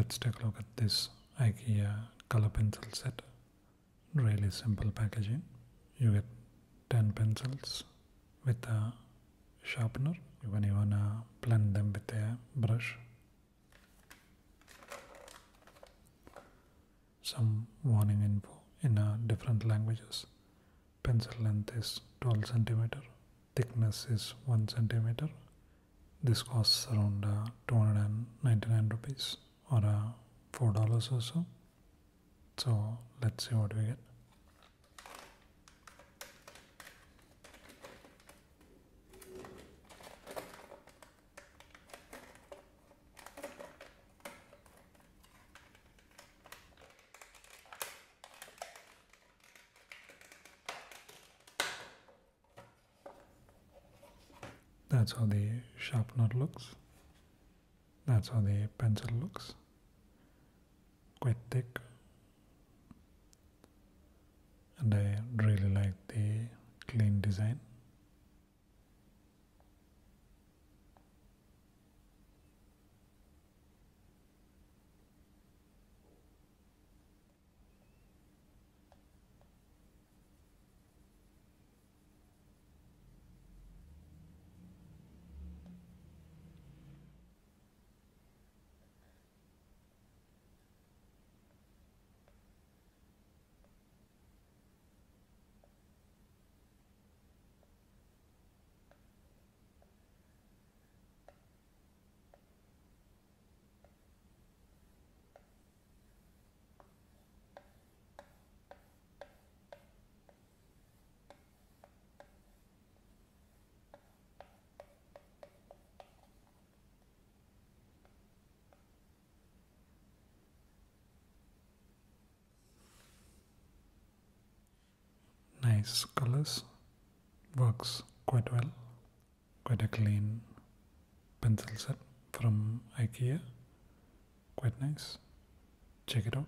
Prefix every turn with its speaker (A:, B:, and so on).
A: Let's take a look at this IKEA color pencil set. Really simple packaging. You get 10 pencils with a sharpener. When you wanna blend them with a brush. Some warning info in different languages. Pencil length is 12 centimeter. Thickness is 1 centimeter. This costs around 299 rupees or $4 or so. So let's see what we get. That's how the sharpener looks. That's how the pencil looks. Quite thick. And I really like the clean design. Nice colors, works quite well. Quite a clean pencil set from IKEA. Quite nice. Check it out.